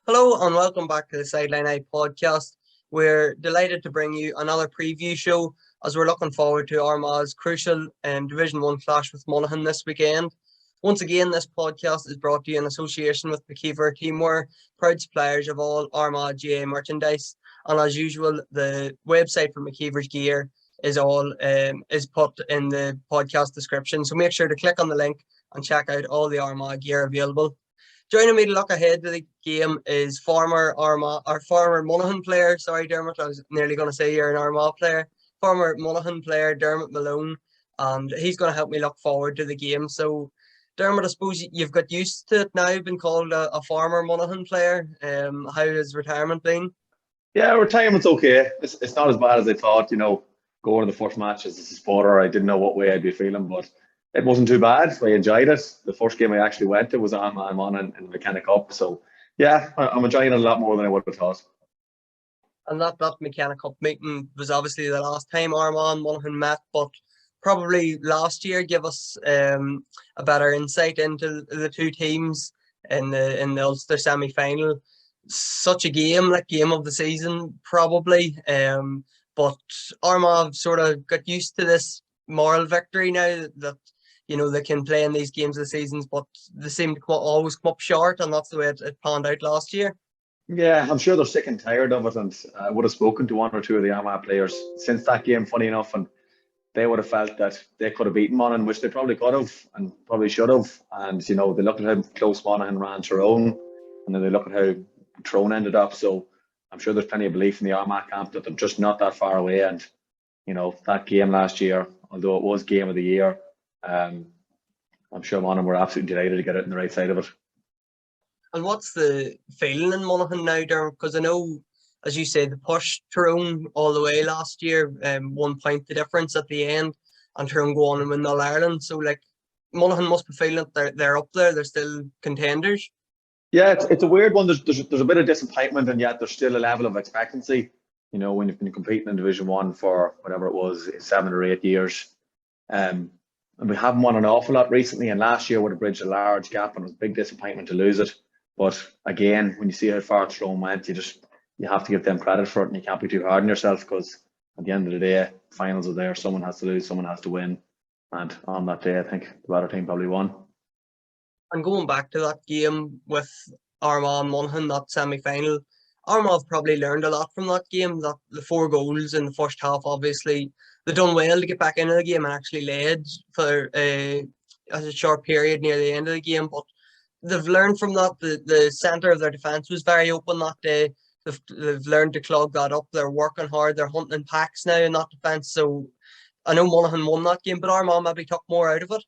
Hello and welcome back to the Sideline Eye podcast. We're delighted to bring you another preview show as we're looking forward to Armagh's crucial Division 1 clash with Monaghan this weekend. Once again, this podcast is brought to you in association with McKeever Teamwear, proud suppliers of all Armagh GA merchandise. And as usual, the website for McKeever's gear is put in the podcast description. So make sure to click on the link and check out all the Armagh gear available. Joining me to look ahead to the game is former Monaghan player. Sorry, Dermot, I was nearly going to say you're an Armagh player. Former Monaghan player Dermot Malone, and he's going to help me look forward to the game. So, Dermot, I suppose you've got used to it now, been called a former Monaghan player. How has retirement been? Yeah, retirement's okay. It's not as bad as I thought. Going to the first match as a supporter, I didn't know what way I'd be feeling, but it wasn't too bad. I enjoyed it. The first game I actually went to was on in the Mechanic Cup. So, yeah, I'm enjoying it a lot more than I would have thought. And that Mechanic Cup meeting was obviously the last time Armagh and Monaghan met, but probably last year give us a better insight into the two teams in the Ulster semi-final. Such a game, like game of the season, probably. But Armagh have sort of got used to this moral victory now that they can play in these games of the seasons, but they seem to always come up short, and that's the way it panned out last year. Yeah, I'm sure they're sick and tired of it, and I would have spoken to one or two of the Armagh players since that game, funny enough, and they would have felt that they could have beaten Monaghan, which they probably could have and probably should have. And, they look at how close Monaghan ran Tyrone, and then they look at how Tyrone ended up. So I'm sure there's plenty of belief in the Armagh camp that they're just not that far away. And, that game last year, although it was game of the year, I'm sure Monaghan were absolutely delighted to get it on the right side of it. And what's the feeling in Monaghan now, Dermot? Because I know, as you say, they pushed Tyrone all the way last year, 1 point the difference at the end, and Tyrone go on and win All Ireland. So, Monaghan must be feeling that they're up there, they're still contenders. Yeah, it's a weird one. There's a bit of disappointment, and yet there's still a level of expectancy. When you've been competing in Division 1 for whatever it was, 7 or 8 years. And we haven't won an awful lot recently, and last year would have bridged a large gap, and it was a big disappointment to lose it. But again, when you see how far Tyrone went, you have to give them credit for it, and you can't be too hard on yourself, because at the end of the day, finals are there. Someone has to lose, someone has to win. And on that day, I think the better team probably won. And going back to that game with Armagh and Monaghan, that semi-final, Armagh have probably learned a lot from that game. That the 4 goals in the first half, obviously, they done well to get back into the game and actually led for a short period near the end of the game. But they've learned from that. The centre of their defence was very open that day. They've learned to clog that up. They're working hard. They're hunting in packs now in that defence. So I know Monaghan won that game, but Armagh maybe took more out of it.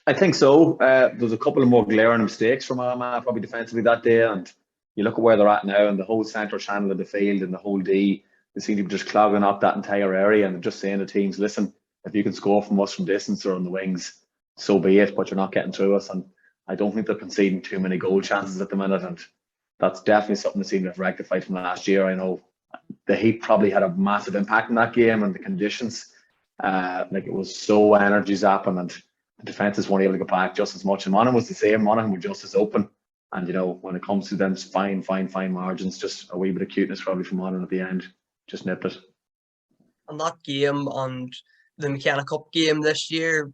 I think so. There's a couple of more glaring mistakes from Armagh, probably defensively that day. And you look at where they're at now, and the whole centre channel of the field and the whole D, they seem to be just clogging up that entire area, and just saying to teams, listen, if you can score from us from distance or on the wings, so be it, but you're not getting through us. And I don't think they're conceding too many goal chances at the minute, and that's definitely something they seem to have rectified from last year. I know the heat probably had a massive impact in that game, and the conditions, it was so energy zapping, and the defences weren't able to get back just as much. And Monaghan was the same. Monaghan were just as open. And, when it comes to them fine margins, just a wee bit of cuteness probably from Monaghan at the end. Just nipped it. And that game and the Mechanic Cup game this year,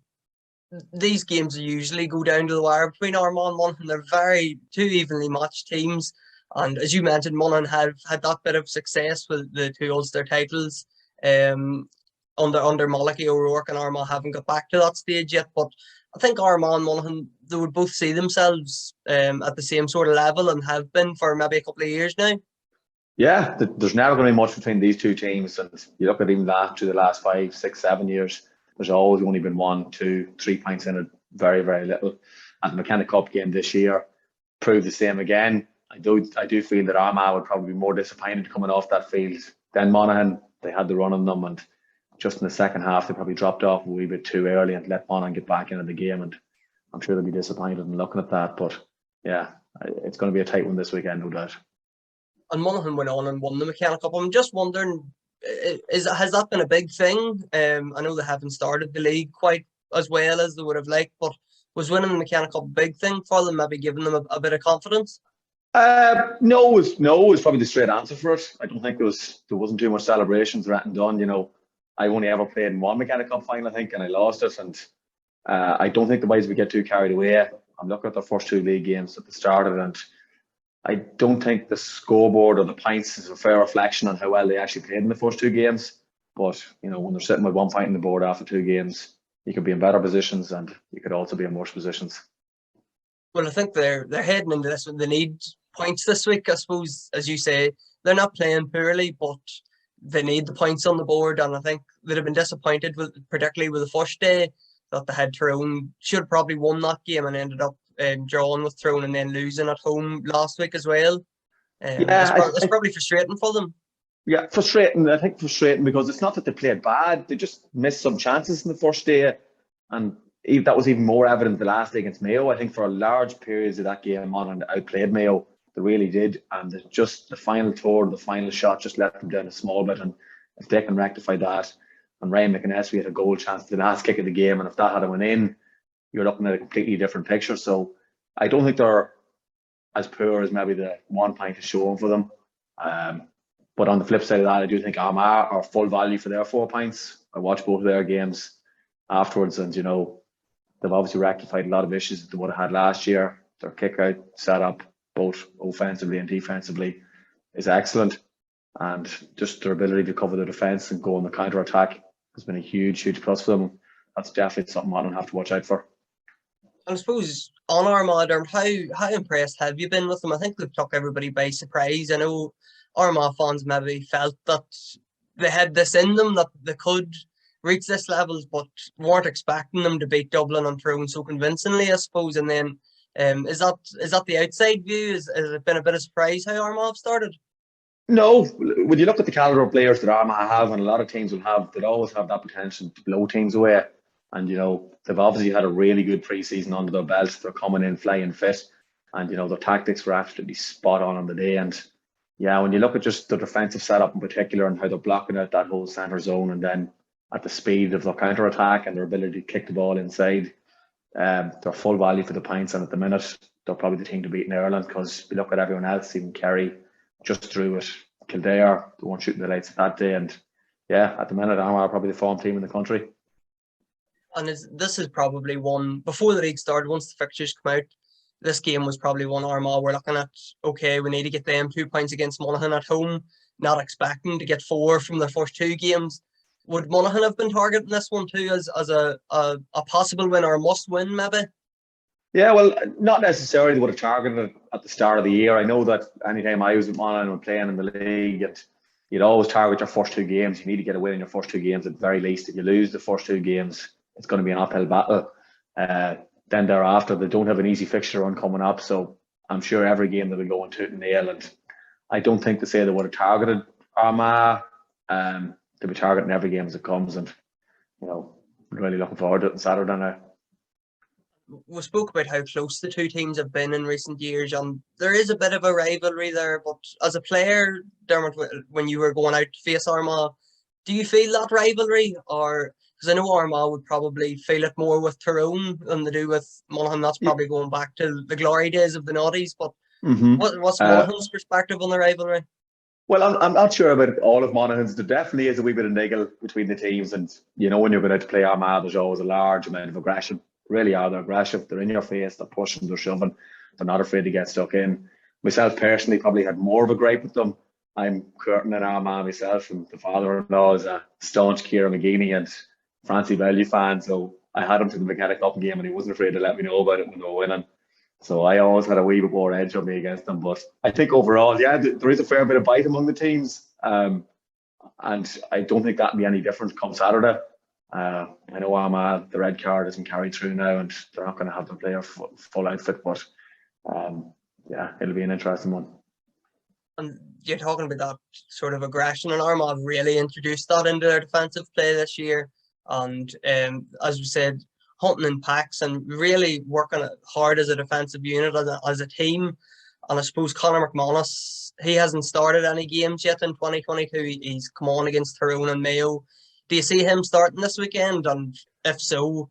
these games usually go down to the wire between Armagh and Monaghan. They're very two evenly matched teams. And as you mentioned, Monaghan have had that bit of success with the 2 Ulster titles. Under Malachy O'Rourke, and Armagh haven't got back to that stage yet. But I think Armagh and Monaghan, they would both see themselves at the same sort of level, and have been for maybe a couple of years now. Yeah, there's never going to be much between these two teams. And you look at even that through the last 5, 6, 7 years, there's always only been 1, 2, 3 points in it, very, very little. And the Mechanic Cup game this year proved the same again. I do feel that Armagh would probably be more disappointed coming off that field than Monaghan. They had the run on them, and just in the second half, they probably dropped off a wee bit too early and let Monaghan get back into the game. And I'm sure they'll be disappointed in looking at that. But yeah, it's going to be a tight one this weekend, no doubt. And Monaghan went on and won the Mechanic Cup. I'm just wondering, has that been a big thing? I know they haven't started the league quite as well as they would have liked, but was winning the Mechanic Cup a big thing for them, maybe giving them a bit of confidence? No is probably the straight answer for it. I don't think there wasn't too much celebrations or anything done. I only ever played in one Mccarron Cup final, I think, and I lost it. And I don't think the boys would get too carried away. I'm looking at their first two league games at the start of it, and I don't think the scoreboard or the points is a fair reflection on how well they actually played in the first two games. But when they're sitting with 1 point in the board after two games, you could be in better positions, and you could also be in worse positions. Well, I think they're heading into this when they need points this week. I suppose, as you say, they're not playing poorly, but they need the points on the board, and I think they'd have been disappointed particularly with the first day, that they had Tyrone. Should have probably won that game and ended up drawing with Tyrone and then losing at home last week as well. That's probably frustrating for them. Yeah, frustrating. I think frustrating because it's not that they played bad; they just missed some chances in the first day, and that was even more evident the last day against Mayo. I think for large periods of that game, Monaghan outplayed Mayo. They really did, and just the final third, the final shot, just let them down a small bit. And if they can rectify that, and Ryan Mcmanus, we had a goal chance to the last kick of the game, and if that had went in, you're looking at a completely different picture. So I don't think they're as poor as maybe the 1 point is showing for them. But on the flip side of that, I do think Armagh are full value for their 4 points. I watched both of their games afterwards, and they've obviously rectified a lot of issues that they would have had last year. Their kick out setup, both offensively and defensively, is excellent, and just their ability to cover the defence and go on the counter attack has been a huge plus for them. That's definitely something I don't have to watch out for. I suppose on Armagh, how impressed have you been with them? I think they've took everybody by surprise. I know Armagh fans maybe felt that they had this in them, that they could reach this levels, but weren't expecting them to beat Dublin and Tyrone so convincingly, I suppose. And then is that the outside view? Has it been a bit of surprise how Armagh have started? No, when you look at the calibre of players that Armagh have, and a lot of teams will have, they'll always have that potential to blow teams away. And they've obviously had a really good pre-season under their belt. They're coming in flying fit, and their tactics were absolutely spot on the day. And yeah, when you look at just the defensive setup in particular and how they're blocking out that whole centre zone, and then at the speed of their counter attack and their ability to kick the ball inside, they're full value for the points. And at the minute, they're probably the team to beat in Ireland, because you look at everyone else, even Kerry just threw it. Kildare, they weren't shooting the lights that day. And yeah, at the minute, Armagh are probably the form team in the country. And this is probably one, before the league started, once the fixtures come out, this game was probably one Armagh we're looking at, okay, we need to get them 2 points against Monaghan at home, not expecting to get 4 from their first two games. Would Monaghan have been targeting this one too as a possible win or a must win maybe? Yeah, well, not necessarily they would have targeted it at the start of the year. I know that anytime I was with Monaghan and playing in the league, you'd always target your first two games. You need to get a win in your first two games at the very least. If you lose the first two games, it's going to be an uphill battle. Then thereafter, they don't have an easy fixture run coming up. So I'm sure every game they'll be going tooth and nail. And I don't think to say they would have targeted Armagh. They'll be targeting every game as it comes. And, really looking forward to it on Saturday now. We spoke about how close the two teams have been in recent years, and there is a bit of a rivalry there. But as a player, Dermot, when you were going out to face Armagh, do you feel that rivalry? Or, because I know Armagh would probably feel it more with Tyrone than they do with Monaghan. That's probably going back to the glory days of the Noddies. But what's Monaghan's perspective on the rivalry? Well, I'm not sure about all of Monaghan's. There definitely is a wee bit of niggle between the teams. And, when you're going out to play Armagh, there's always a large amount of aggression. Really are. They're aggressive. They're in your face. They're pushing. They're shoving. They're not afraid to get stuck in. Myself personally probably had more of a gripe with them. I'm Curtin and Armagh myself, and the father-in-law is a staunch Ciara McGeaney and Francie Value fan. So I had him to the Mechanic Cup game, and he wasn't afraid to let me know about it when they were winning. So I always had a wee bit more edge on me against them. But I think overall, yeah, there is a fair bit of bite among the teams. And I don't think that'll be any different come Saturday. I know Armagh, the red card isn't carried through now, and they're not going to have them play a full outfit, but yeah, it'll be an interesting one. And you're talking about that sort of aggression, and Armagh have really introduced that into their defensive play this year. And as we said, hunting in packs and really working hard as a defensive unit, as a team. And I suppose Conor Mcmanus, he hasn't started any games yet in 2022. He's come on against Tyrone and Mayo. Do you see him starting this weekend? And if so,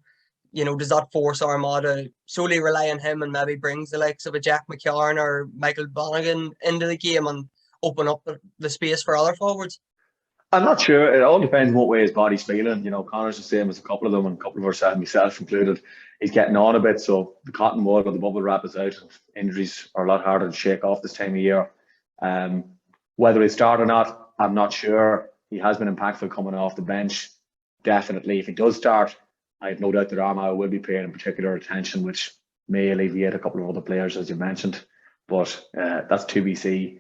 does that force Armagh to solely rely on him and maybe brings the likes of a Jack Mccarron or Michael Bonnigan into the game and open up the space for other forwards? I'm not sure. It all depends what way his body's feeling. Connor's the same as a couple of them, and a couple of ourselves, myself included. He's getting on a bit, so the cotton wool or the bubble wrap is out. Injuries are a lot harder to shake off this time of year. Whether he start or not, I'm not sure. He has been impactful coming off the bench. Definitely, if he does start, I have no doubt that Armagh will be paying particular attention, which may alleviate a couple of other players, as you mentioned. But that's 2BC.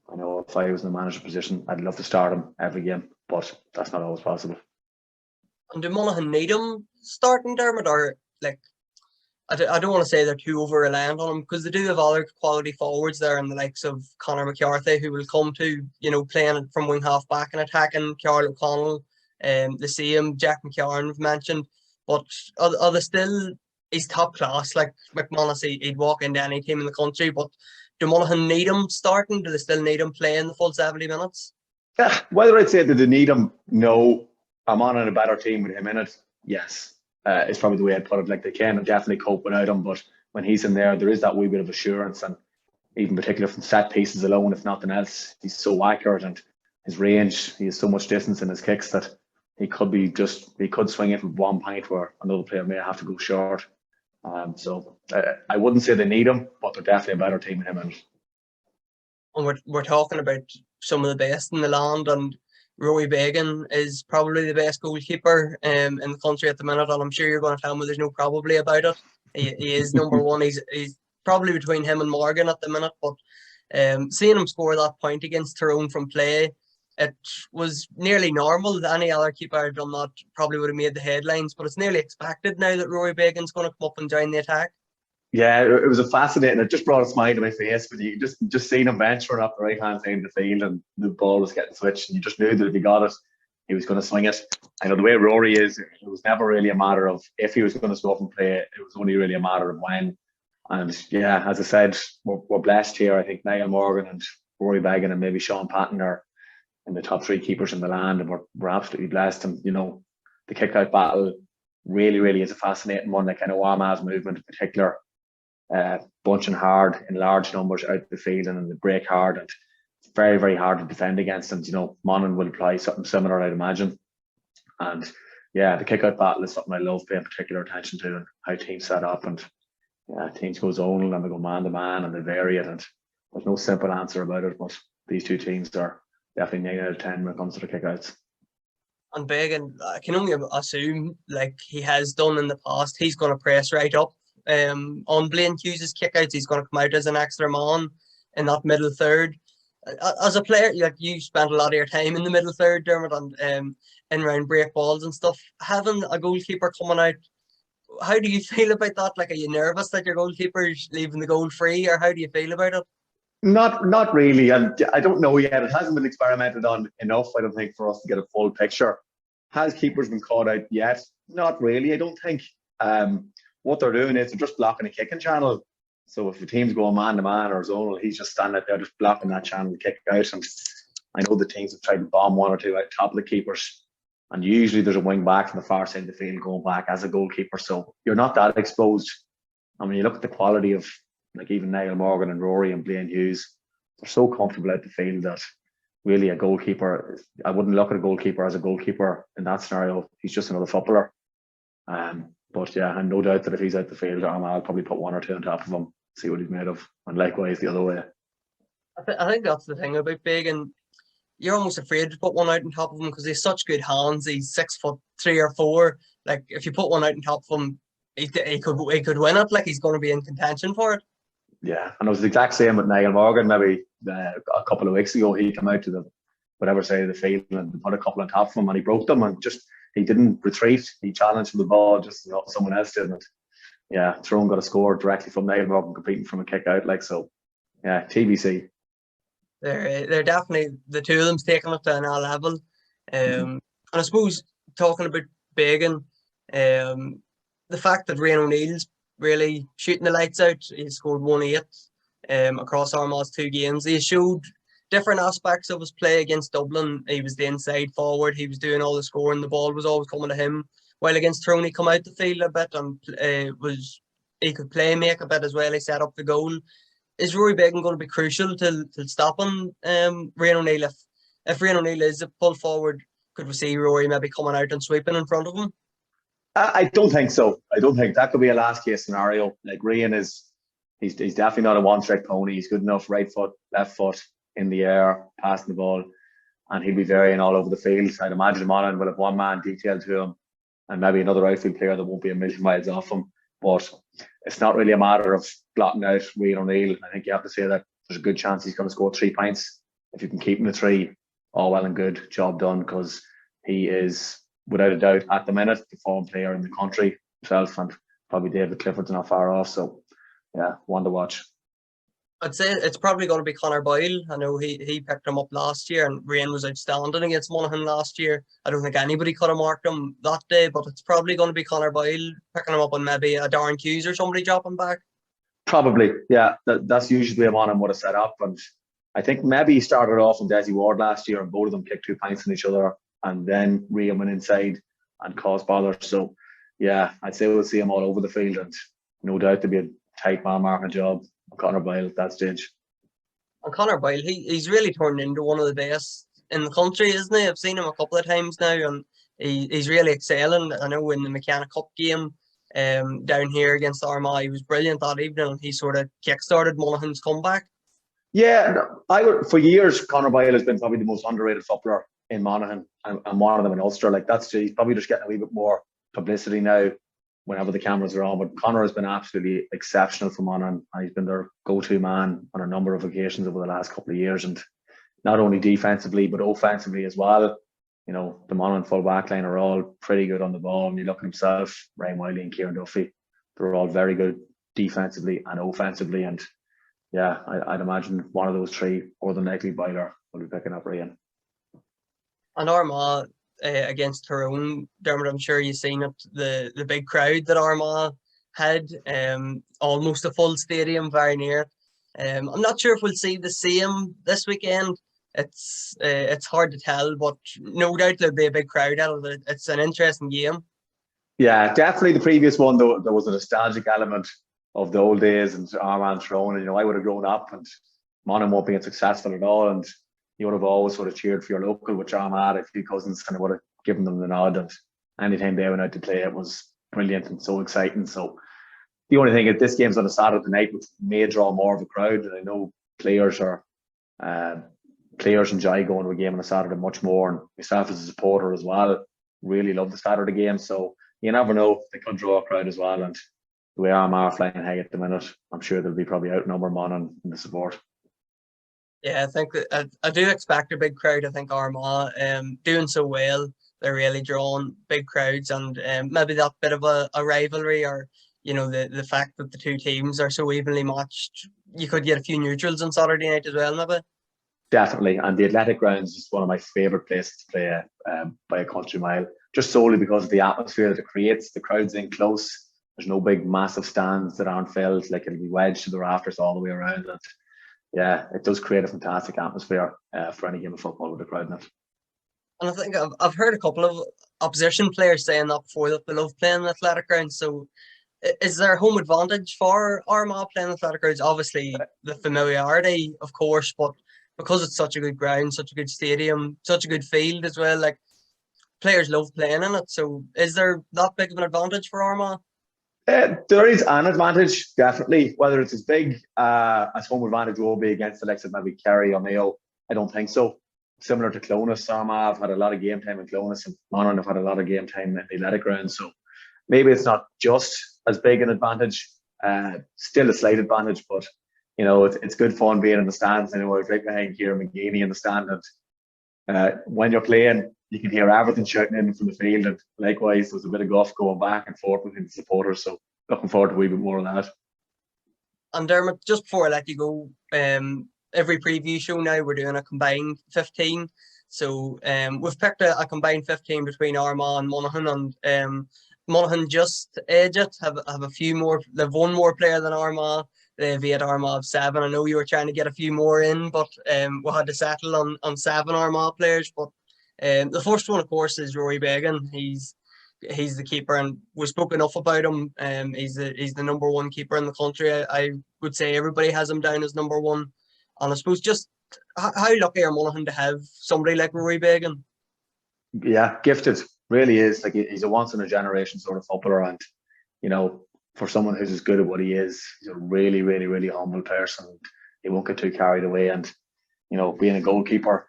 I know if I was in the manager position, I'd love to start him every game, but that's not always possible. And do Monaghan need him starting, Dermot, or I don't want to say they're too over-reliant on him, because they do have other quality forwards there, and the likes of Conor McCarthy, who will come to, playing from wing half back and attacking, Carl O'Connell, the same, Jack Mccarron we've mentioned, but are they still, he's top class, like Mcmanus, he'd walk into any team in the country, but do Monaghan need him starting? Do they still need him playing the full 70 minutes? Yeah, whether I'd say that they need him, no. I'm on a better team with him in it, yes. It's probably the way I'd put it. Like, they can definitely cope without him, but when he's in there is that wee bit of assurance, and even particularly from set pieces alone, if nothing else, he's so accurate, and his range, he has so much distance in his kicks that he could swing it with 1 point where another player may have to go short. So I wouldn't say they need him, but they're definitely a better team than him. And we're talking about some of the best in the land, and Rory Began is probably the best goalkeeper in the country at the minute, and I'm sure you're going to tell me there's no probably about it. He is number one. He's probably between him and Morgan at the minute, but seeing him score that point against Tyrone from play, it was nearly normal. Any other keeper had done that probably would have made the headlines, but it's nearly expected now that Rory Began's going to come up and join the attack. Yeah, it was a fascinating. It just brought a smile to my face, but you just seen him venturing up the right hand side of the field, and the ball was getting switched, and you just knew that if he got it, he was going to swing it. I know the way Rory is, it was never really a matter of if he was going to go up and play. It was only really a matter of when. And yeah, as I said, we're blessed here. I think Niall Morgan and Rory Began and maybe Sean Patton are in the top 3 keepers in the land, and we're absolutely blessed. And the kick-out battle really is a fascinating one. Like, I know Armagh's movement in particular, bunching hard in large numbers out the field, and then they break hard, and it's very, very hard to defend against. And Monaghan will apply something similar, I'd imagine. And yeah, the kick-out battle is something I love paying particular attention to, and how teams set up, and teams go zonal and they go man to man and they vary it, and there's no simple answer about it, but these two teams are definitely 9 out of 10 when it comes to the kickouts. And Began, I can only assume, like he has done in the past, he's going to press right up on Blaine Hughes' kickouts. He's going to come out as an extra man in that middle third. As a player, like, you spent a lot of your time in the middle third, Dermot, and in round break balls and stuff. Having a goalkeeper coming out, how do you feel about that? Like, are you nervous that your goalkeeper's leaving the goal free, or how do you feel about it? Not really, and I don't know yet. It hasn't been experimented on enough, I don't think, for us to get a full picture. Has keepers been caught out yet? Not really, I don't think. What they're doing is they're just blocking a kicking channel. So if the team's going man to man or zonal, he's just standing out there just blocking that channel to kick out. And I know the teams have tried to bomb 1 or 2 out top of the keepers, and usually there's a wing back from the far side of the field going back as a goalkeeper, so you're not that exposed. And when you look at the quality of, like, even Niall Morgan and Rory and Blaine Hughes, they're so comfortable out the field that really a goalkeeper, I wouldn't look at a goalkeeper as a goalkeeper in that scenario. He's just another footballer. But yeah, and no doubt that if he's out the field, I'll probably put 1 or 2 on top of him, see what he's made of, and likewise the other way. I think that's the thing about Began. You're almost afraid to put 1 out on top of him because he's such good hands. He's 6'3" or 4. Like, if you put 1 out on top of him, he could win it. Like, he's going to be in contention for it. Yeah, and it was the exact same with Niall Morgan. Maybe a couple of weeks ago, he came out to the whatever side of the field and put a couple on top of him, and he broke them, and he didn't retreat. He challenged for the ball, just someone else didn't. Yeah, Tyrone got a score directly from Niall Morgan competing from a kick out. Like, so, yeah, TBC. They're definitely, the two of them's taking it to another level. And I suppose, talking about Began, the fact that Rian O'Neill's really shooting the lights out, he scored 1-8 across Armagh's 2 games. He showed different aspects of his play against Dublin. He was the inside forward. He was doing all the scoring. The ball was always coming to him. While against Tyrone, he come out the field a bit and he could play make a bit as well. He set up the goal. Is Rory Bacon going to be crucial to stopping Rian O'Neill? If Rian O'Neill is a pull forward, could we see Rory maybe coming out and sweeping in front of him? I don't think so. I don't think that could be a last case scenario. Like Rian he's definitely not a one trick pony. He's good enough right foot, left foot in the air, passing the ball, and he'll be varying all over the field. I'd imagine Monaghan will have one man detailed to him and maybe another outfield player that won't be a million miles off him. But it's not really a matter of blotting out Rian O'Neill. I think you have to say that there's a good chance he's going to score 3 points. If you can keep him to 3, all well and good, job done, because he is, without a doubt, at the minute, the form player in the country himself, and probably David Clifford's not far off. So, yeah, one to watch. I'd say it's probably going to be Conor Boyle. I know he picked him up last year, and Rian was outstanding against Monaghan last year. I don't think anybody could have marked him that day, but it's probably going to be Conor Boyle picking him up on maybe a Darren Hughes or somebody dropping back. Probably, yeah. That's usually the one I'm going to set up. And I think maybe he started off in Desi Ward last year and both of them kicked 2 points on each other, and then Rian went inside and caused bother. So, yeah, I'd say we'll see him all over the field, and no doubt there'll be a tight man marking job on Conor Boyle at that stage. And Conor Boyle, he's really turned into one of the best in the country, isn't he? I've seen him a couple of times now, and he's really excelling. I know in the Mcmanus Cup game down here against Armagh, he was brilliant that evening, and he sort of kick-started Monaghan's comeback. Yeah, for years, Conor Boyle has been probably the most underrated footballer in Monaghan, and one of them in Ulster. Like he's probably just getting a wee bit more publicity now whenever the cameras are on. But Conor has been absolutely exceptional for Monaghan, and he's been their go-to man on a number of occasions over the last couple of years, and not only defensively but offensively as well. You know, the Monaghan full back line are all pretty good on the ball. And you look at himself, Ryan Wiley and Kieran Duffy, they're all very good defensively and offensively. And yeah, I'd imagine one of those 3, more than likely Boiler, will be picking up Rian. And Armagh against Tyrone, Dermot, I'm sure you've seen it, the big crowd that Armagh had, almost a full stadium, very near it. I'm not sure if we'll see the same this weekend. It's hard to tell, but no doubt there'll be a big crowd out of it. It's an interesting game. Yeah, definitely the previous one, though, there was a nostalgic element of the old days and Armagh and Tyrone. And, you know, I would have grown up and Monaghan won't be successful at all. And you would have always sort of cheered for your local, which Armagh had. A few cousins kind of would have given them the nod. And anytime they went out to play, it was brilliant and so exciting. So the only thing is this game's on a Saturday night, which may draw more of a crowd. And I know players enjoy going to a game on a Saturday much more. And myself as a supporter as well, really love the Saturday game. So you never know, they could draw a crowd as well. And the way Armagh are flying high at the minute, I'm sure they'll be probably outnumbered Monaghan in the support. Yeah, I think that I do expect a big crowd. I think Armagh doing so well, they're really drawing big crowds, and maybe that bit of a rivalry, or you know, the fact that the two teams are so evenly matched, you could get a few neutrals on Saturday night as well, maybe. Definitely, and the Athletic Grounds is one of my favourite places to play by a country mile, just solely because of the atmosphere that it creates. The crowd's in close. There's no big massive stands that aren't filled. Like, it'll be wedged to the rafters all the way around. And yeah, it does create a fantastic atmosphere for any game of football with a crowd in it. And I think I've heard a couple of opposition players saying that before, that they love playing the Athletic Grounds. So is there home advantage for Armagh playing the Athletic Grounds? Obviously the familiarity, of course, but because it's such a good ground, such a good stadium, such a good field as well, like, players love playing in it. So is there that big of an advantage for Armagh? There is an advantage, definitely. Whether it's as big as home advantage will be against the likes of maybe Kerry or Mayo, I don't think so. Similar to Clonus, Armagh have had a lot of game time in Clonus, and Monaghan have had a lot of game time in the Athletic Ground. So maybe it's not just as big an advantage, still a slight advantage, but you know, it's good fun being in the stands. I know I was right behind Kieran McGeeney in the stand, and when you're playing, you can hear everything shouting in from the field, and likewise there's a bit of guff going back and forth between the supporters, so looking forward to a wee bit more of that. And Dermot, just before I let you go, every preview show now we're doing a combined 15, so we've picked a combined 15 between Armagh and Monaghan, and Monaghan just edge it, have a few more, they've one more player than Armagh, they have 8 Armagh of 7. I know you were trying to get a few more in, but we had to settle on 7 Armagh players. But the first one, of course, is Rory Began. He's the keeper, and we spoke enough about him. He's the number one keeper in the country. I would say everybody has him down as number one. And I suppose just how lucky are Monaghan to have somebody like Rory Began? Yeah, gifted, really is. Like, he's a once in a generation sort of footballer, and you know, for someone who's as good at what he is, he's a really, really, really humble person. He won't get too carried away, and you know, being a goalkeeper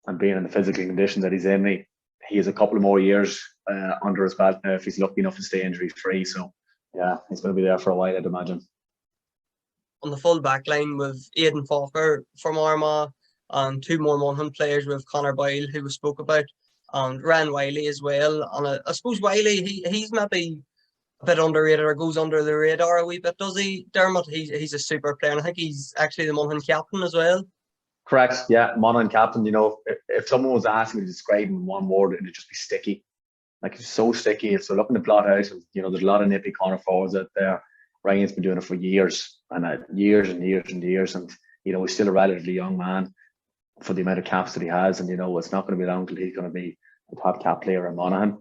and being in the physical condition that he's in, he has a couple of more years under his belt now if he's lucky enough to stay injury free. So yeah, he's going to be there for a while, I'd imagine. On the full back line with Aidan Falker from Armagh and 2 more Monaghan players with Conor Boyle, who we spoke about, and Ryan Wiley as well. And I suppose Wiley, he's maybe a bit underrated or goes under the radar a wee bit, does he, Dermot? He's a super player, and I think he's actually the Monaghan captain as well. Correct, yeah, Monaghan captain. You know, if someone was asking me to describe him in one word, it'd just be sticky. Like, he's so sticky. If they're looking to blot out, you know, there's a lot of nippy corner forwards out there. Ryan's been doing it for years and years and years and years, and you know, he's still a relatively young man for the amount of caps that he has, and you know, it's not going to be long until he's going to be the top cap player in Monaghan.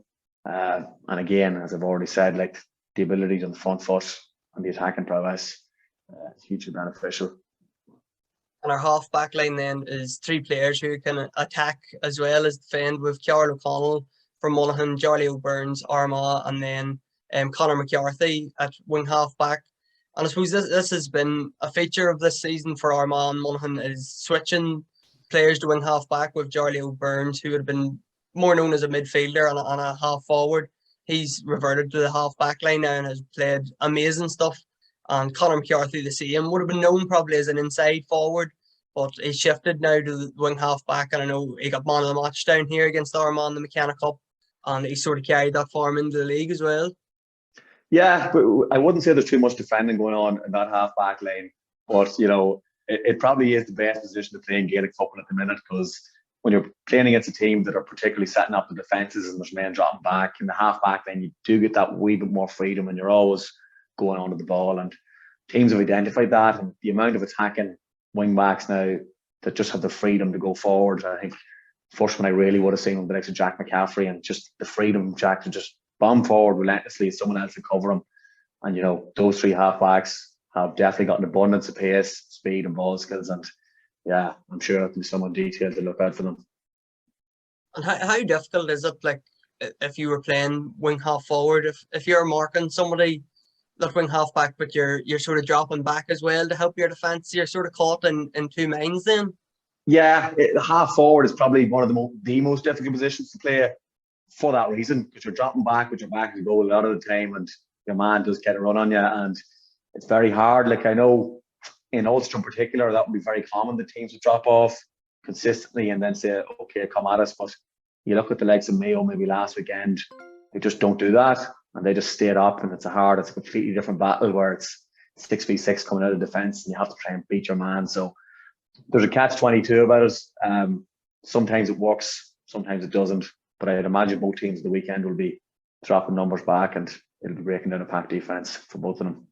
And again, as I've already said, like, the abilities on the front foot and the attacking prowess is hugely beneficial. And our half back line then is 3 players who can attack as well as defend, with Ciara O'Connell from Monaghan, Charlie O'Byrne's Armagh, and then Conor McCarthy at wing half back. And I suppose this has been a feature of this season for Armagh and Monaghan, is switching players to wing half back, with Charlie O'Byrne, who would have been more known as a midfielder and a half forward. He's reverted to the half back line now and has played amazing stuff. And Conor McCarthy, the same, would have been known probably as an inside forward, but he shifted now to the wing half back. And I know he got man of the match down here against Armagh in the Mcmanus Cup, and he sort of carried that form into the league as well. Yeah, but I wouldn't say there's too much defending going on in that half back line, but you know, it probably is the best position to play in Gaelic football at the minute, because when you're playing against a team that are particularly setting up the defences and there's men dropping back in the half back, then you do get that wee bit more freedom and you're always going onto the ball. And teams have identified that, and the amount of attacking wing backs now that just have the freedom to go forward. I think first one I really would have seen was the next to Jack McCaffrey, and just the freedom of Jack to just bomb forward relentlessly, someone else to cover him. And you know, those 3 half backs have definitely got an abundance of pace, speed and ball skills, and yeah, I'm sure there'll be someone detailed to look out for them. And how difficult is it, like, if you were playing wing half forward, if you're marking somebody that wing half back, but you're sort of dropping back as well to help your defence, you're sort of caught in 2 minds then? Yeah, the half forward is probably one of the most difficult positions to play for that reason, because you're dropping back with your back to goal a lot of the time, and your man does get a run on you, and it's very hard. Like, I know in Ulster in particular, that would be very common. The teams would drop off consistently and then say, okay, come at us. But you look at the likes of Mayo maybe last weekend, they just don't do that, and they just stayed up, and it's a completely different battle where it's 6v6 coming out of defence and you have to try and beat your man. So there's a catch-22 about it. Sometimes it works, sometimes it doesn't. But I'd imagine both teams the weekend will be dropping numbers back, and it'll be breaking down a pack defence for both of them.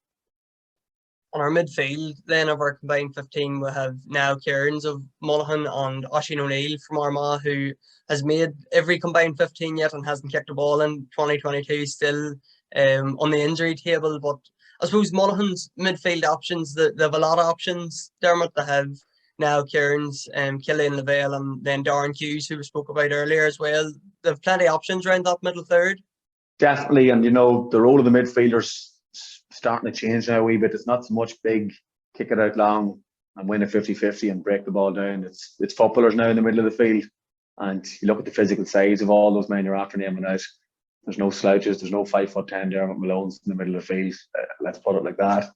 On our midfield, then, of our combined 15, we have now Cairns of Monaghan and Oisin O'Neill from Armagh, who has made every combined 15 yet and hasn't kicked a ball in 2022, still on the injury table. But I suppose Monaghan's midfield options, they have a lot of options, Dermot. They have now Cairns, Killian Lavelle, and then Darren Hughes, who we spoke about earlier as well. They have plenty of options around that middle third. Definitely, and you know, the role of the midfielders starting to change now a wee bit. It's not so much big, kick it out long and win a 50-50 and break the ball down. It's footballers now in the middle of the field, and you look at the physical size of all those men you're after naming out. There's no slouches. There's no 5'10" Dermot Malone's in the middle of the field. Let's put it like that.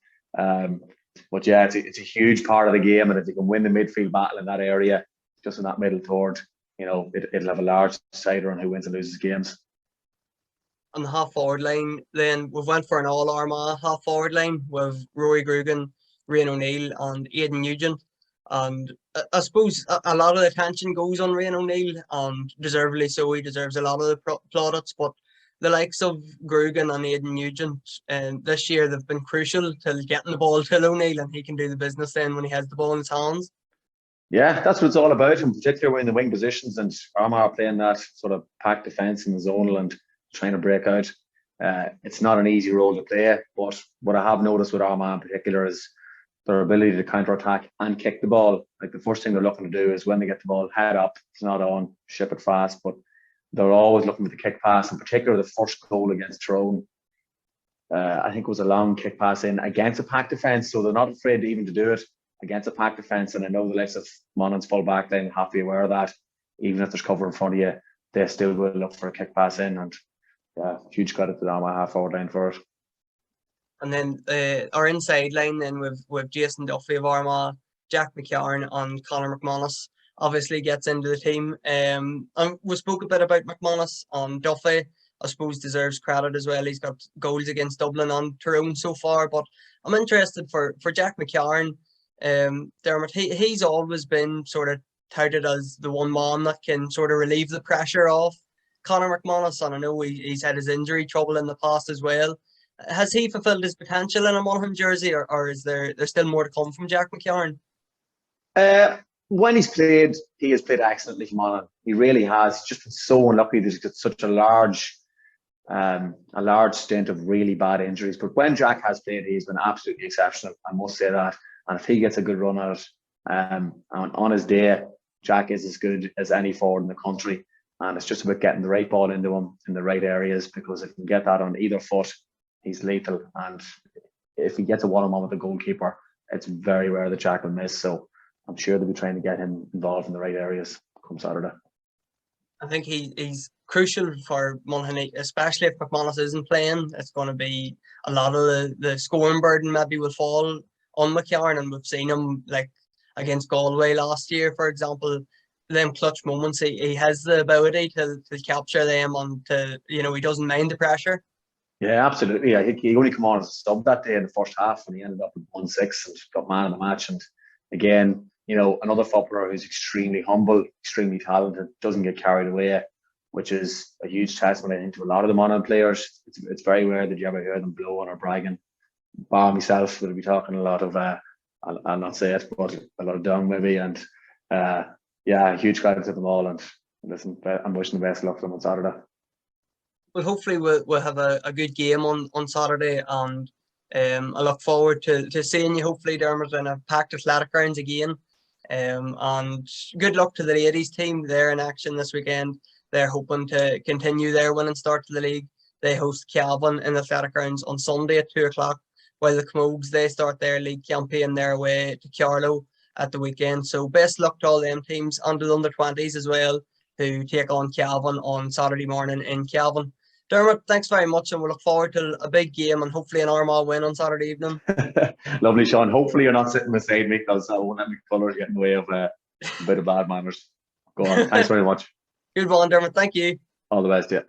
But yeah, it's a huge part of the game, and if you can win the midfield battle in that area, just in that middle third, you know, it'll have a large decider on who wins and loses games. On the half forward line, then we've went for an all Armagh half forward line with Rory Grugan, Rian O'Neill, and Aidan Nugent. And I suppose a lot of the attention goes on Rian O'Neill, and deservedly so. He deserves a lot of the plaudits. But the likes of Grugan and Aidan Nugent, and this year they've been crucial to getting the ball to O'Neill, and he can do the business then when he has the ball in his hands. Yeah, that's what it's all about, in particular when in the wing positions, and Armagh are playing that sort of packed defence in the zonal and trying to break out. It's not an easy role to play, but what I have noticed with Armagh in particular is their ability to counter-attack and kick the ball. Like, the first thing they're looking to do is when they get the ball, head up, it's not on, ship it fast, but they're always looking for the kick pass. In particular, the first goal against Tyrone, I think it was a long kick pass in against a packed defence, so they're not afraid even to do it against a packed defence. And I know the likes of Monaghan's full back line have to be aware of that. Even if there's cover in front of you, they still will look for a kick pass in. And huge credit to them, my half forward line for it. And then our inside line then with Jason Duffy of Armagh, Jack Mccarron and Conor Mcmanus obviously gets into the team. And we spoke a bit about Mcmanus. Duffy, I suppose, deserves credit as well. He's got goals against Dublin and Tyrone so far. But I'm interested for Jack Mccarron. Dermot, he's always been sort of touted as the one man that can sort of relieve the pressure of Conor Mcmanus, and I know he's had his injury trouble in the past as well. Has he fulfilled his potential in a Monaghan jersey, or is there's still more to come from Jack Mccarron? When he's played, he has played excellently for Monaghan. He really has. He's just been so unlucky that he's got such a large stint of really bad injuries. But when Jack has played, he's been absolutely exceptional. I must say that. And if he gets a good run at it, on his day, Jack is as good as any forward in the country. And it's just about getting the right ball into him in the right areas, because if he can get that on either foot, he's lethal. And if he gets a one-on-one with the goalkeeper, it's very rare that Jack will miss. So I'm sure they'll be trying to get him involved in the right areas come Saturday. I think he's crucial for Monaghan, especially if Mcmanus isn't playing. It's going to be a lot of the scoring burden maybe will fall on Mccarron, and we've seen him like against Galway last year, for example. Them clutch moments, he has the ability to capture them, and he doesn't mind the pressure. Yeah, absolutely. I think he only come on as a sub that day in the first half, and he ended up with 1-6 and got man of the match. And again, another footballer who's extremely humble, extremely talented, doesn't get carried away, which is a huge testament, I think, to a lot of the Monaghan players. It's very rare that you ever hear them blowing or bragging. Bar myself, will be talking a lot of I'll not say it, but a lot of dung maybe. And huge credit to them all. And listen, I'm wishing the best of luck for them on Saturday. Well, hopefully we'll have a good game on Saturday, and I look forward to seeing you hopefully, Dermot, in a packed athletic grounds again. And good luck to the ladies team. They're in action this weekend. They're hoping to continue their winning start to the league. They host Cavan in the athletic grounds on Sunday at 2:00, while the Camogues, they start their league campaign their way to Carlow at the weekend. So best luck to all them teams and the under-20s as well, who take on Cavan on Saturday morning in Cavan. Dermot, thanks very much, and we look forward to a big game and hopefully an Armagh win on Saturday evening. Lovely, Sean. Hopefully you're not sitting beside me, because I won't let my colours get in the way of a bit of bad manners. Go on. Thanks very much. Good one, Dermot. Thank you. All the best, yeah.